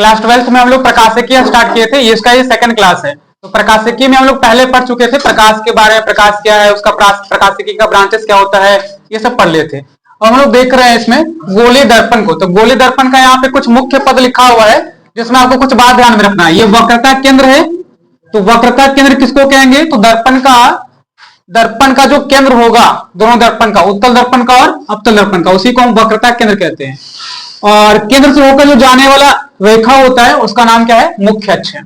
Class 12th में हम लोग प्रकाशिकी स्टार्ट किए थे, ये इसका ये सेकंड क्लास है। तो प्रकाशिकी में हम लोग पहले पढ़ चुके थे, प्रकाश के बारे में, प्रकाश क्या है, उसका प्रकाशिकी का ब्रांचेस क्या होता है, ये सब पढ़ लिए थे। अब हम लोग देख रहे हैं इसमें गोलीय दर्पण को। तो गोलीय दर्पण का यहाँ पे कुछ मुख्य पद लिखा हुआ है, जिसमें आपको कुछ बात ध्यान में रखना है। ये वक्रता केंद्र है, तो वक्रता केंद्र किसको कहेंगे, तो दर्पण का जो केंद्र होगा, दोनों दर्पण का, उत्तल दर्पण का और अवतल दर्पण का, उसी को हम वक्रता केंद्र कहते हैं। और केंद्र से होकर जो जाने वाला रेखा होता है उसका नाम क्या है, मुख्य अक्ष है।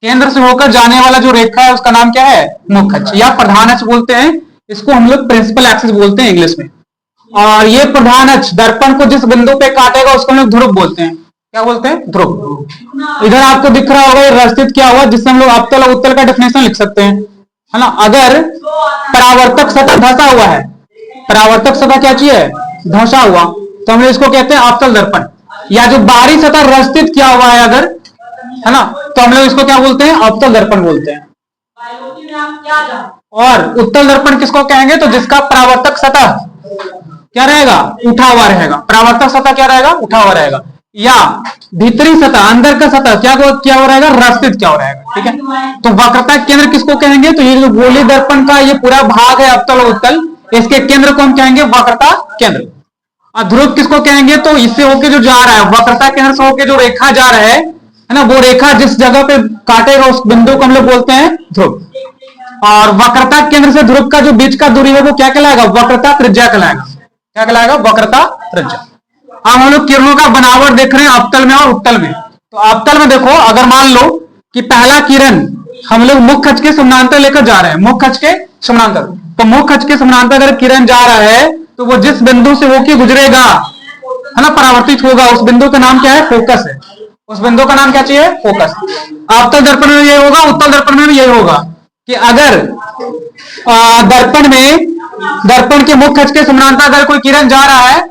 केंद्र से होकर जाने वाला जो रेखा है उसका नाम क्या है, मुख्य अक्ष या प्रधान अक्ष बोलते हैं, इसको हम लोग प्रिंसिपल एक्सिस बोलते हैं इंग्लिश में। और ये प्रधान अक्ष दर्पण को जिस बिंदु पे काटेगा उसको हम लोग ध्रुव बोलते हैं। क्या बोलते हैं, ध्रुव। इधर आपको दिख रहा होगा रस्तित क्या हुआ, जिससे हम लोग अवतल और उत्तल का डेफिनेशन लिख सकते हैं, है ना। अगर परावर्तक सतह धंसा हुआ है, परावर्तक सतह क्या चीज है, धंसा हुआ, तो हम लोग इसको कहते हैं अवतल दर्पण। या जो बाहरी सतह रस्तित क्या हुआ है अगर, है ना, तो हम लोग इसको क्या बोलते हैं, अवतल दर्पण बोलते हैं। और उत्तल दर्पण किसको कहेंगे, तो जिसका परावर्तक सतह क्या रहेगा, उठा हुआ रहेगा। परावर्तक सतह क्या रहेगा, उठा हुआ रहेगा। या भीतरी सतह, अंदर का सतह क्या हो रहेगा, रस्तित क्या हो रहेगा, ठीक है। तो वक्रता केंद्र किसको कहेंगे, तो ये जो गोलीय दर्पण का ये पूरा भाग है अवतल और उत्तल, इसके केंद्र को हम कहेंगे वक्रता केंद्र। और ध्रुव किसको कहेंगे, तो इससे होके जो जा रहा है, वक्रता केंद्र से होके जो रेखा जा रहा है ना, वो रेखा जिस जगह पे काटेगा उस बिंदु को हम लोग बोलते हैं ध्रुव। और वक्रता केंद्र से ध्रुव का जो बीच का दूरी है वो क्या कहलाएगा, वक्रता त्रिज्या कहलाएगा। क्या कहलाएगा, वक्रता त्रिज्या। अब हम लोग किरणों का बनावट देख रहे हैं अवतल में और उत्तल में। तो अवतल में देखो, अगर मान लो कि पहला किरण हम लोग मुख्य अक्ष के समानांतर लेकर जा रहे हैं, मुख्य अक्ष के समानांतर, तो मुख्य अक्ष के समानांतर अगर किरण जा रहा है तो वो जिस बिंदु से होके गुजरेगा, है ना, परावर्तित होगा, उस बिंदु का नाम क्या है, फोकस है। उस बिंदु का नाम क्या चाहिए, फोकस। अवतल दर्पण में ये होगा, उत्तल दर्पण में भी यही होगा कि अगर दर्पण के मुख्य अक्ष के समानांतर अगर कोई किरण जा रहा है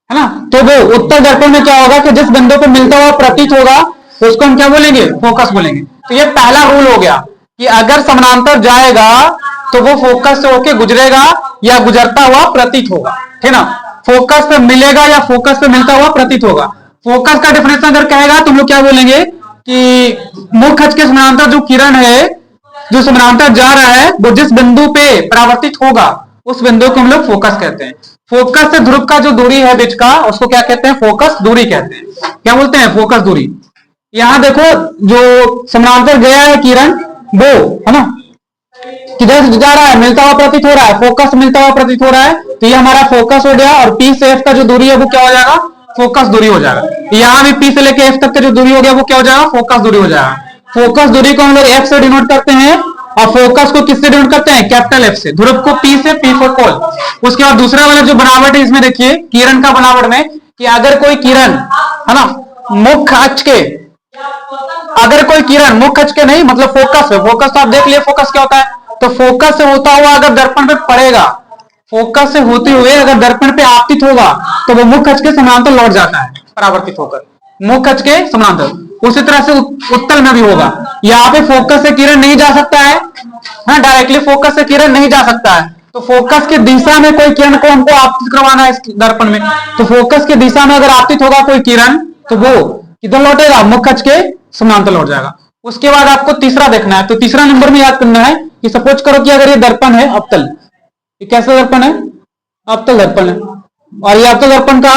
ना, तो वो उत्तल दर्पण में क्या होगा कि जिस बिंदु पे मिलता हुआ प्रतीत होगा उसको हम क्या बोलेंगे, फोकस बोलेंगे। तो ये पहला रूल हो गया कि अगर समानांतर जाएगा तो वो फोकस से होके गुजरेगा या गुजरता हुआ प्रतीत होगा, ठीक ना। फोकस पे मिलेगा या फोकस पे मिलता हुआ प्रतीत होगा। फोकस का डेफिनेशन अगर कहेगा तो हम लोग क्या बोलेंगे कि मुख्य अक्ष के समानांतर जो किरण है, जो समानांतर जा रहा है, वो जिस बिंदु पे परावर्तित होगा उस बिंदु को हम लोग फोकस कहते हैं। फोकस से ध्रुव का जो दूरी है बीच का, उसको क्या कहते हैं, फोकस दूरी कहते हैं। क्या बोलते हैं, फोकस दूरी। यहां देखो जो समानांतर गया है किरण, वो है ना, किधर से जा रहा है, मिलता हुआ प्रतीत हो रहा है, फोकस मिलता हुआ प्रतीत हो रहा है, तो ये हमारा फोकस हो गया। और पी से एफ का जो दूरी है वो क्या हो जाएगा, फोकस दूरी हो जाएगा। यहाँ भी पी से लेके एफ तक का जो दूरी हो गया वो क्या हो जाएगा, फोकस दूरी हो जाएगा। फोकस दूरी को हम लोग एफ से डिनोट करते हैं और फोकस को किससे डिनोट करते हैं, कैपिटल एफ से। ध्रुव को पी से, पी फॉर पोल। उसके बाद दूसरा वाला जो बनावट है इसमें देखिए, किरण का बनावट में, कि अगर कोई किरण, है ना, मुख्य अक्ष के, अगर कोई किरण मुख्य अक्ष के नहीं, मतलब फोकस है, फोकस तो आप देख लिए फोकस क्या होता है, तो फोकस से होता हुआ अगर दर्पण पे पड़ेगा, फोकस से होते हुए अगर दर्पण पे आपतित होगा तो वो मुख्य अक्ष के समानांतर लौट जाता है, परावर्तित होकर मुख्य अक्ष के समानांतर। उसी तरह से उत्तल में भी होगा। यहाँ पे फोकस से किरण नहीं जा सकता है, हाँ, डायरेक्टली फोकस से किरण नहीं जा सकता है, तो फोकस की दिशा में कोई किरण को हमको आपतित करवाना है इस दर्पण में, तो फोकस की दिशा में अगर आपतित होगा कोई किरण तो वो किधर लौटेगा, मुख्य अक्ष के समानांतर लौट जाएगा। उसके बाद आपको तीसरा देखना है, तो तीसरा नंबर में याद करना है कि सपोज करो कि अगर ये दर्पण है अवतल, ये कैसा दर्पण है, अवतल दर्पण है, और ये अवतल दर्पण का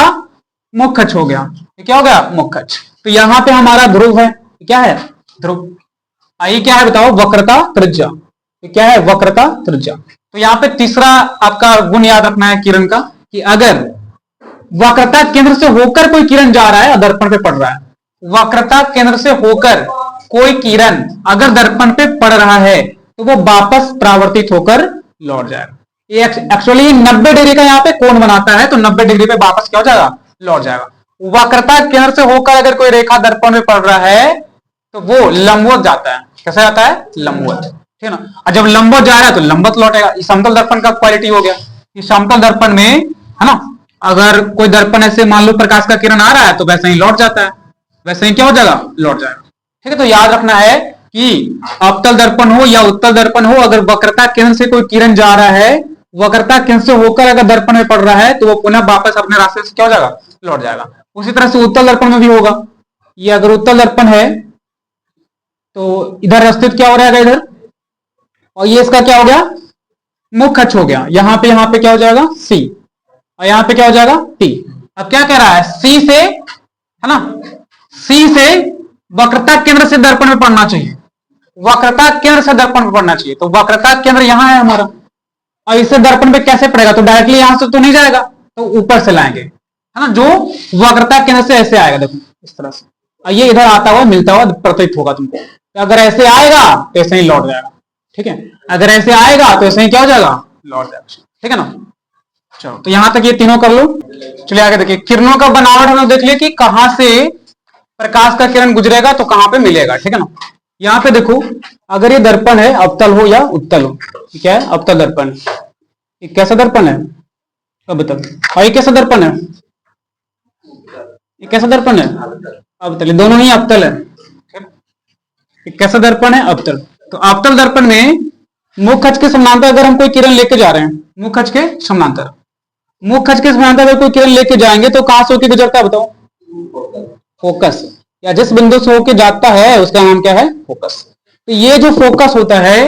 मुख्य अक्ष हो गया, ये क्या हो गया, मुख्य अक्ष। तो यहाँ पे हमारा ध्रुव है, क्या है, ध्रुव। ये क्या है बताओ, वक्रता त्रिज्या। ये क्या है, वक्रता त्रिज्या। तो यहाँ पे तीसरा आपका गुण याद रखना है किरण का, कि अगर वक्रता केंद्र से होकर कोई किरण जा रहा है, दर्पण पे पड़ रहा है, वक्रता केंद्र से होकर कोई किरण अगर दर्पण पे पड़ रहा है तो वो वापस परावर्तित होकर लौट जाएगा। ये एक्चुअली 90 डिग्री का यहाँ पे कोण बनाता है, तो 90 डिग्री पे वापस क्या हो जाएगा, लौट जाएगा। वक्रता केंद्र से होकर अगर कोई रेखा दर्पण में पड़ रहा है तो वो लंबवत जाता है। कैसा जाता है, लंबवत, ठीक है ना। और जब लंबवत जा रहा है तो लंबवत लौटेगा। इस समतल दर्पण का क्वालिटी हो गया। इस समतल दर्पण में, है ना, अगर कोई दर्पण ऐसे मान लो प्रकाश का किरण आ रहा है तो वैसे ही लौट जाता है, वैसे ही क्या हो जाएगा, लौट जाएगा, ठीक है। तो याद रखना है कि अवतल दर्पण हो या उत्तल दर्पण हो, अगर वक्रता केंद्र से कोई किरण जा रहा है, वक्रता केंद्र से होकर अगर दर्पण में पड़ रहा है तो वो पुनः वापस अपने रास्ते से क्या हो जाएगा, लौट जाएगा। उसी तरह से उत्तल दर्पण में भी होगा। ये अगर उत्तल दर्पण है तो इधर स्थित क्या हो रहेगा इधर, और ये इसका क्या हो गया, मुख्य अक्ष हो गया। यहाँ पे क्या हो जाएगा सी, और यहाँ पे क्या हो जाएगा टी। अब क्या कह रहा है, सी से, है ना, सी से वक्रता केंद्र से दर्पण में पड़ना चाहिए, वक्रता केंद्र से दर्पण में पड़ना चाहिए। तो वक्रता केंद्र यहां है हमारा, और इससे दर्पण पे कैसे पड़ेगा, तो डायरेक्टली यहां से तो नहीं जाएगा, तो ऊपर से लाएंगे, है ना, जो वक्रता केंद्र से ऐसे आएगा, देखो इस तरह से, और ये इधर आता हुआ मिलता हुआ प्रतीत होगा तुमको। तो अगर ऐसे आएगा तो ऐसे ही लौट जाएगा, ठीक है, अगर ऐसे आएगा तो ऐसे ही क्या हो जाएगा, लौट जाएगा, ठीक है ना। चलो तो यहां तक ये तीनों कर लो। चलिए आगे देखिए, किरणों का बनावट हम लोग देख लिया कि कहां से प्रकाश का किरण गुजरेगा तो कहां पे मिलेगा, ठीक है ना। यहां पे देखो, अगर ये दर्पण है, अवतल हो या उत्तल हो, क्या है, अवतल दर्पण, ये कैसा दर्पण है, अब बताओ, और ये कैसा दर्पण है, ये कैसा दर्पण है, अवतल, दोनों ही अवतल है। ये कैसा दर्पण है, अवतल। तो अवतल दर्पण में मुख्य अक्ष के समानांतर अगर हम कोई किरण लेके जा रहे हैं, मुख्य अक्ष के समानांतर, मुख्य अक्ष के समानांतर अगर कोई किरण लेके जाएंगे तो कहां से होकर गुजरता है बताओ, फोकस, या जिस बिंदु से होके जाता है उसका नाम क्या है, फोकस। तो ये जो फोकस होता है,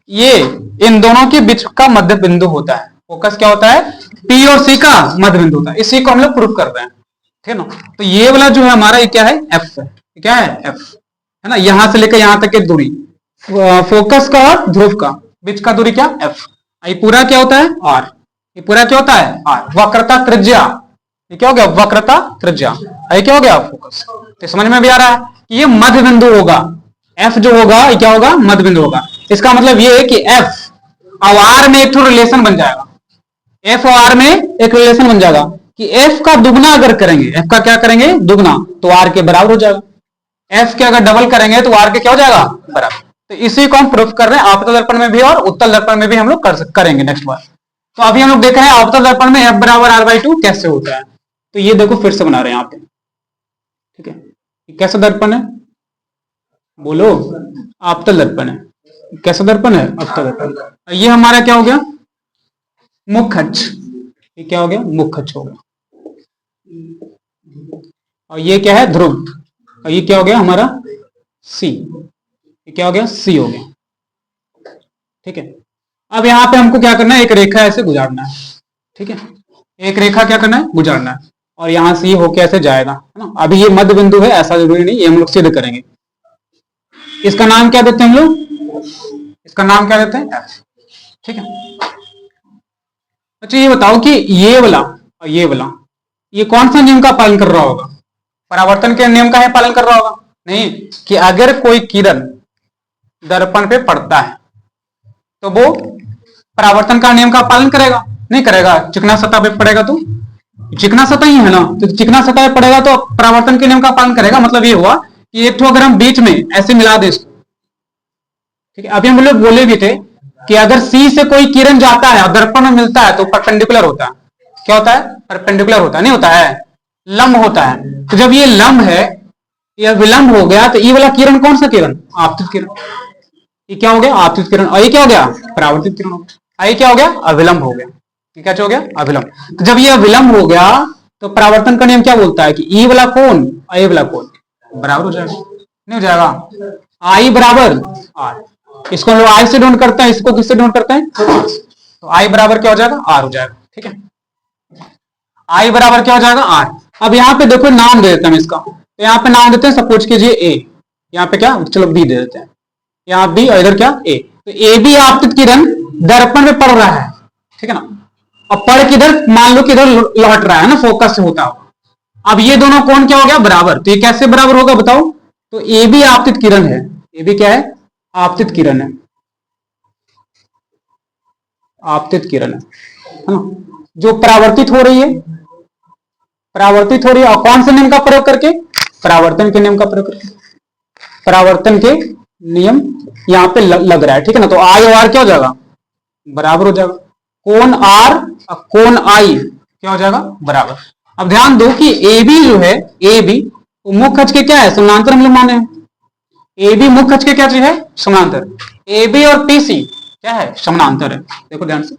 ये इन दोनों के बीच का मध्य बिंदु होता है। फोकस क्या होता है, पी और सी का मध्य बिंदु होता है। इसी को हम लोग प्रूफ कर रहे हैं, ठीक है ना। तो ये वाला जो है हमारा, ये क्या है, एफ है, क्या है, एफ, है ना, यहां से लेकर यहां तक की दूरी, फोकस का और ध्रुव का बीच का दूरी क्या, एफ। ये पूरा क्या होता है, आर, ये पूरा क्या होता है, आर। वक्रता त्रिज्या, ये क्या हो गया, वक्रता त्रिज्या, ये क्या हो गया, फोकस। तो समझ में भी आ रहा है कि ये मध्य बिंदु होगा, एफ जो होगा ये क्या होगा, मध्य बिंदु होगा। इसका मतलब ये है कि एफ और आर में एक रिलेशन बन जाएगा, एफ और आर में एक रिलेशन बन जाएगा कि एफ का दुगना अगर करेंगे, एफ का क्या करेंगे, दुगना, तो आर के बराबर हो जाएगा। एफ के अगर डबल करेंगे तो आर के क्या हो जाएगा, बराबर। तो इसी को हम प्रूफ कर रहे हैं, अवतल दर्पण में भी और उत्तल दर्पण में भी हम लोग करेंगे नेक्स्ट बार। तो अभी हम लोग देख रहे हैं अवतल दर्पण में एफ बराबर r/2 कैसे होता है। तो ये देखो फिर से बना रहे हैं यहाँ पे, ठीक है, कैसा दर्पण है, बोलो, अवतल दर्पण है। कैसा दर्पण है, अवतल दर्पण। ये हमारा क्या हो गया, मुख्य अक्ष, ये क्या हो गया, मुख्य अक्ष हो गया, और ये क्या है, ध्रुव, और ये क्या हो गया हमारा, सी, ये क्या हो गया, सी हो गया, ठीक है। अब यहां पे हमको क्या करना है, एक रेखा ऐसे गुजारना है, ठीक है, एक रेखा क्या करना है, गुजारना है, और यहां से ये होके ऐसे जाएगा, है ना। अभी ये मध्य बिंदु है, ऐसा जरूरी नहीं, ये हम लोग सिद्ध करेंगे। इसका नाम क्या देते हैं हम लोग, इसका नाम क्या देते हैं, एफ, ठीक है। अच्छा ये बताओ कि ये वाला और ये वाला, ये कौन सा नियम का पालन कर रहा होगा, परावर्तन के नियम का है पालन कर रहा होगा, नहीं, कि अगर कोई किरण दर्पण पे पड़ता है तो वो परावर्तन का नियम का पालन करेगा, नहीं करेगा। चिकना सतह पे पड़ेगा तो, चिकना सतह ही है ना, तो चिकना सतह पे पड़ेगा तो परावर्तन के नियम का पालन करेगा। मतलब ये हुआ कि एक तो अगर हम बीच में ऐसे मिला दें इसको, ठीक है, अभी हम लोग बोले भी थे कि अगर सी से कोई किरण जाता है और दर्पण में मिलता है तो परपेंडिकुलर होता है, क्या होता है, परपेंडिकुलर होता है, नहीं होता है, लंब होता है। तो जब ये लंब है, यह विलंब हो गया, तो ये वाला किरण कौन सा किरण, आपतित किरण, ये क्या हो गया, आपतित किरण, और ये क्या हो गया, परावर्तित किरण हो गया, ये क्या हो गया, अविलंब हो गया, ये क्या हो गया, अविलंब। तो जब ये अविलंब हो गया तो परावर्तन का नियम क्या बोलता है कि ई वाला कोण और ए वाला कोण बराबर हो जाएगा, नहीं हो जाएगा, आई बराबर आर। इसको हम लोग आई से डोंट करते हैं, इसको किससे डोंट करते हैं, तो आई बराबर क्या हो जाएगा, आर हो जाएगा, ठीक है, आई बराबर क्या हो जाएगा, आर। अब यहाँ पे देखो नाम दे देते हैं इसका, तो यहाँ पे नाम देते हैं, सपोज कीजिए ए, यहाँ पे क्या, चलो बी दे देते हैं, यहाँ बी और इधर क्या, ए। तो ए बी आपतित किरण दर्पण में पड़ रहा है, ठीक है ना, और पढ़ किधर, मान लो कि इधर लौट रहा है ना, फोकस से होता हुआ। अब ये दोनों कोण क्या हो गया, बराबर। तो ये कैसे बराबर होगा बताओ, तो ए भी आपतित किरण है, ए भी क्या है, आपतित किरण है, आपतित किरण है ना, जो परावर्तित हो रही है, परावर्तित हो रही है, और कौन से नियम का प्रयोग करके, परावर्तन के नियम का प्रयोग करके, परावर्तन के नियम यहां पे लग रहा है, ठीक है ना। तो आई और आर क्या हो जाएगा, बराबर हो जाएगा, कोण आर और कोण आई क्या हो जाएगा, बराबर। अब ध्यान दो कि ए बी जो है, ए बी मुख्य अक्ष के क्या है, समानांतर हम लोग माने हैं, ए बी मुख्य अक्ष के क्या चीज है, समानांतर। ए बी और पीसी क्या है, समानांतर है, देखो ध्यान से,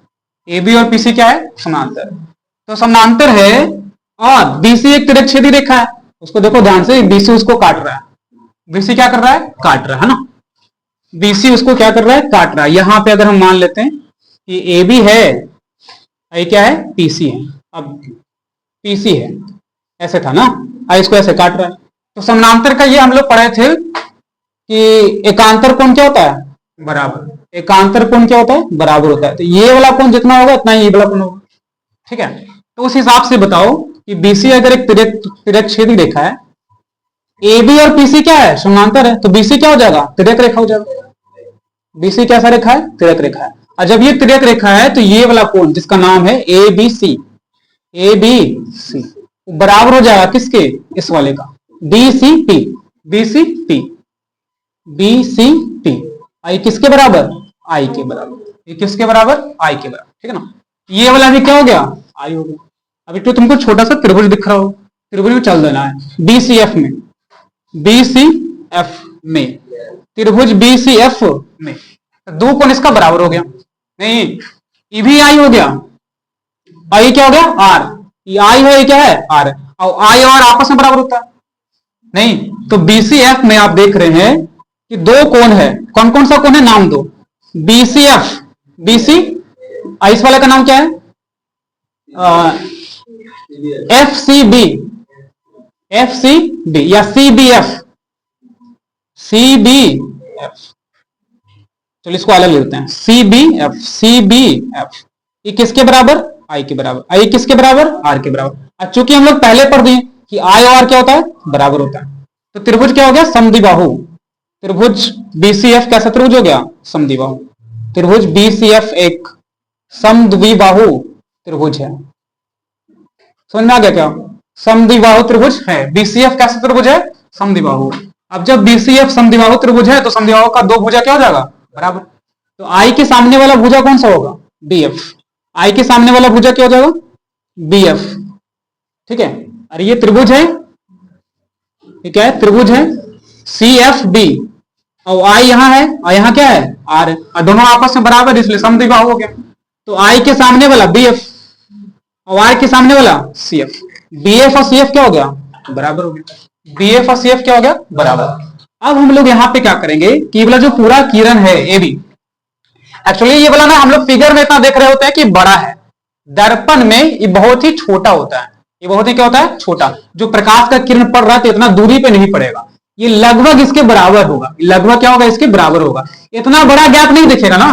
ए बी और पीसी क्या है, समानांतर। तो समानांतर है, और बीसी एक तिरछेदी रेखा है, उसको देखो ध्यान से, बीसी उसको काट रहा है, बीसी क्या कर रहा है, काट रहा है ना, बीसी उसको क्या कर रहा है, काट रहा है। यहां पे अगर हम मान लेते हैं कि ए बी है, ये क्या है, पीसी है, अब पीसी है, ऐसे था ना, इसको ऐसे काट रहा है। तो समानांतर का ये हम लोग पढ़े थे कि एकांतर कोण क्या होता है, बराबर, एकांतर कोण क्या होता है, बराबर होता है। तो ये वाला कोण जितना होगा उतना ही ये वाला कोण होगा, ठीक है। तो उस हिसाब से बताओ कि बीसी अगर एक तिर्यक छेदी रेखा है, ए बी और पीसी क्या है, समानांतर है, तो बीसी क्या हो जाएगा, तिर्यक रेखा हो जाएगा। बीसी कैसा रेखा है, तिर्यक रेखा है। और जब ये तिर्यक रेखा है तो ये वाला कोण जिसका नाम है A B C, A B C बराबर हो जाएगा किसके, इस वाले का, B C P, B C P, B C P. I किसके बराबर, आई के बराबर, ये किसके बराबर, आई के बराबर, ठीक है ना। ये वाला भी क्या हो गया, आई हो गया। अभी तो तुमको छोटा सा त्रिभुज दिख रहा हो, त्रिभुज में चल देना है, बी सी एफ में, बी सी एफ में, त्रिभुज बी सी एफ में दो कोण इसका बराबर हो गया, नहीं ये भी आई हो गया, आई क्या हो गया, आर, ये आई है, ये क्या है, आर, और आई और आपस में बराबर होता है नहीं। तो बीसीएफ में आप देख रहे हैं कि दो कोण है, कौन कौन सा कोण है, नाम दो, बीसीएफ, बीसी, इस वाले का नाम क्या है, F C B, F C B या C B F, C B F, चलो इसको अलग लेते हैं, C B F, C B F, ये किसके बराबर, आई के बराबर, आई किसके बराबर, आर के बराबर। चूंकि हम लोग पहले पढ़ दिए कि आई और आर क्या होता है, बराबर होता है, तो त्रिभुज क्या हो गया, समद्विबाहु, त्रिभुज बीसीएफ कैसा त्रिभुज हो गया, समद्विबाहु, त्रिभुज बीसीएफ एक समद्विबाहु त्रिभुज है। समझ में आ गया क्या, समद्विबाहु त्रिभुज है, बीसीएफ कैसा त्रिभुज है, समद्विबाहु। अब जब बीसीएफ समद्विबाहु त्रिभुज है तो समद्विबाहु का दो भुजा क्या हो जाएगा, बराबर। तो आई के सामने वाला भुजा कौन सा होगा, बीएफ, आई के सामने वाला भुजा क्या हो जाएगा, बीएफ, ठीक है। अरे ये त्रिभुज है, ये क्या है, त्रिभुज है सी एफ बी, और आई यहां है और यहां क्या है, आर है, और दोनों आपस में बराबर, इसलिए समद्विबाहु हो गया। तो आई के सामने वाला बीएफ और आर के सामने वाला सीएफ, बीएफ और सीएफ क्या हो गया, बराबर हो गया, बीएफ और सीएफ क्या हो गया, बराबर। अब हम लोग यहां पे क्या करेंगे कि ये वाला जो पूरा किरण है ए बी, एक्चुअली ये वाला ना हम लोग फिगर में इतना देख रहे होते हैं कि बड़ा है, दर्पण में ये बहुत ही छोटा होता है, ये बहुत ही क्या होता है, छोटा। जो प्रकाश का किरण पड़ रहा है तो इतना दूरी पे नहीं पड़ेगा, ये लगभग इसके बराबर होगा, लगभग क्या होगा, इसके बराबर होगा, इतना बड़ा गैप नहीं दिखेगा ना।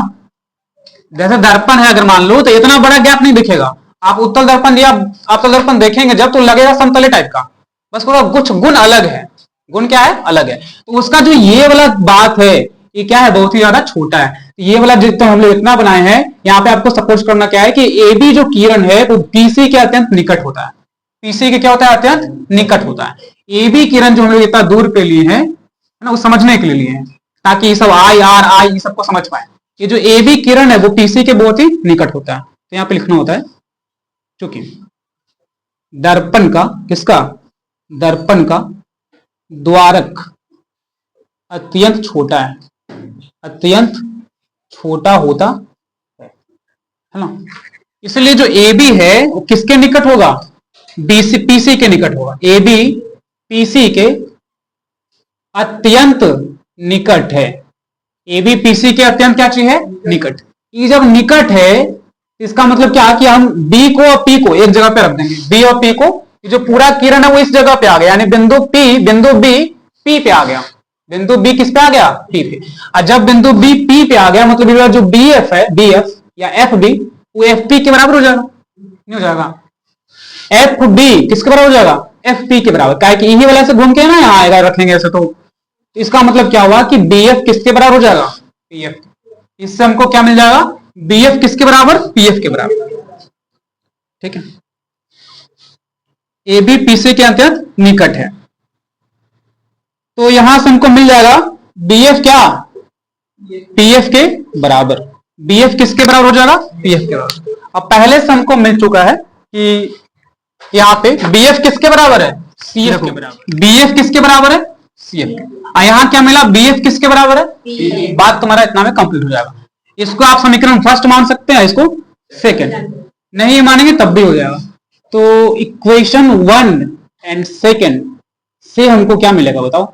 जैसे दर्पण है अगर मान लो तो इतना बड़ा गैप नहीं दिखेगा, आप उत्तल दर्पण या अवतल दर्पण देखेंगे जब तो लगेगा समतले टाइप का, बस पूरा कुछ गुण अलग है, गुण क्या है, अलग है। तो उसका जो ये वाला बात है ये क्या है, बहुत ही ज्यादा छोटा है। तो ये वाला जितना हम लोग इतना बनाए हैं, यहाँ पे आपको सपोज करना क्या है कि ए बी जो किरण है वो पीसी के अत्यंत निकट होता है, पीसी के क्या होता है, अत्यंत निकट होता है। ए बी किरण जो हम लोग इतना दूर पे लिए हैं ना, वो समझने के लिए लिए हैं ताकि ये सब आई आर आई ये सबको समझ पाए। ये जो ए बी किरण है वो पीसी के बहुत ही निकट होता है, तो यहाँ पे लिखना होता है चूंकि दर्पण का, किसका, दर्पण का द्वारक अत्यंत छोटा है, अत्यंत छोटा होता है ना, इसलिए जो ए बी है वो किसके निकट होगा, बीसी पीसी के निकट होगा, ए बी पीसी के अत्यंत निकट है, ए बी पीसी के अत्यंत क्या चीज है, निकट। ये जब निकट है इसका मतलब क्या कि हम बी को और पी को एक जगह पे रख देंगे, बी और पी को, जो पूरा किरण है वो इस जगह पे आ गया, यानी बिंदु पी, बिंदु बी पी पे आ गया, बिंदु बी किस पे आ गया, पी पे। और जब बिंदु बी पी पे आ गया मतलब जो बी एफ है, बी एफ या एफ बी, वो एफ पी के बराबर हो जाएगा, नहीं हो जाएगा, एफ बी किसके बराबर हो जाएगा, एफ पी के बराबर, क्या इन्हीं वाले से घूम के ना यहाँ आएगा, रखेंगे ऐसे तो इसका मतलब क्या हुआ कि बी एफ किसके बराबर हो जाएगा, पी एफ। इससे हमको क्या मिल जाएगा, बी एफ किसके बराबर, पी एफ के बराबर, ठीक है। ए बी पी सी के अत्यंत निकट है, तो यहां से हमको मिल जाएगा बी एफ क्या, पी एफ के बराबर, बी एफ किसके बराबर हो जाएगा, पी एफ के बराबर। अब पहले से हमको मिल चुका है कि यहाँ पे बी एफ किसके बराबर है, सी एफ के बराबर, बी एफ किसके बराबर है, सी एफ के। यहाँ क्या मिला, बी एफ किसके बराबर है, बात तुम्हारा इतना में कंप्लीट हो जाएगा। इसको आप समीकरण फर्स्ट मान सकते हैं, इसको सेकंड, नहीं मानेंगे तब भी हो जाएगा। तो इक्वेशन 1 एंड सेकंड से हमको क्या मिलेगा बताओ?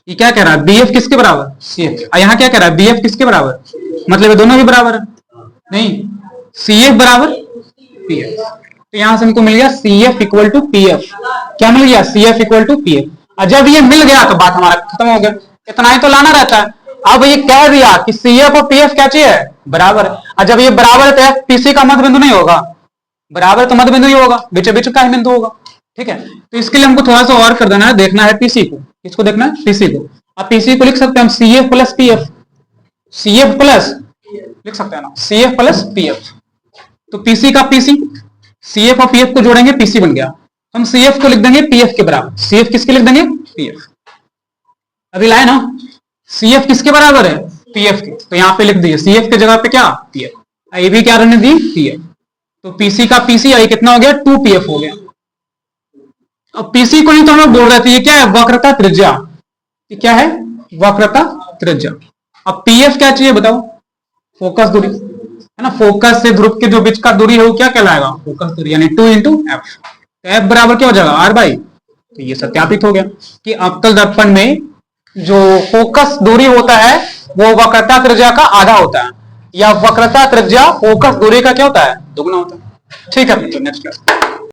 ये क्या कह रहा है, BF किसके बराबर? CF। यहाँ क्या कह रहा है, BF किसके बराबर? मतलब ये दोनों भी बराबर है नहीं, CF बराबर PF। तो यहां से हमको मिल गया CF इक्वल टू PF। क्या मिल गया? CF equal to PF। और जब ये मिल गया तो बात हमारा खत्म हो गया, इतना ही तो लाना रहता है। अब ये कह दिया कि CF और PF क्या चाहिए? बराबर है। और जब ये बराबर है तो FPC का मध्य बिंदु नहीं होगा? बराबर तो मध्य बिंदु ही होगा, बीच बीच का ही बिंदु होगा। ठीक है, तो इसके लिए हमको थोड़ा सा और कर देना है, देखना है PC को। किसको देखना है? PC को। अब PC को लिख सकते हैं हम CF plus PF। CF plus लिख सकते हैं ना, CF प्लस PF। तो PC का PC, CF और PF को जोड़ेंगे, PC बन गया। हम CF को लिख देंगे PF के बराबर। CF किसके लिख देंगे? PF। अभी लाए ना, CF किसके बराबर है? PF के। तो यहां पे लिख दिए CF के जगह पे क्या? PF। ये भी क्या रहने दी? PF। तो PC का PC आई कितना हो गया? 2PF हो गया। अब PC को नहीं तो हम बोल रहे थे ये क्या है? वक्रता त्रिज्या। ये क्या है? वक्रता त्रिज्या। अब PF क्या चाहिए बताओ? फोकस दूरी है ना, फोकस से ध्रुव के जो बीच का दूरी है वो क्या कहलाएगा? फोकस दूरी, यानी 2 इंटू एफ। तो एफ बराबर क्या हो जाएगा? R by. तो ये सत्यापित हो गया कि अवतल दर्पण में जो फोकस दूरी होता है वो वक्रता त्रिज्या का आधा होता है, या वक्रता त्रिज्या फोकस दूरी का क्या होता है? दुगना होता है। ठीक है, नेक्स्ट क्लास।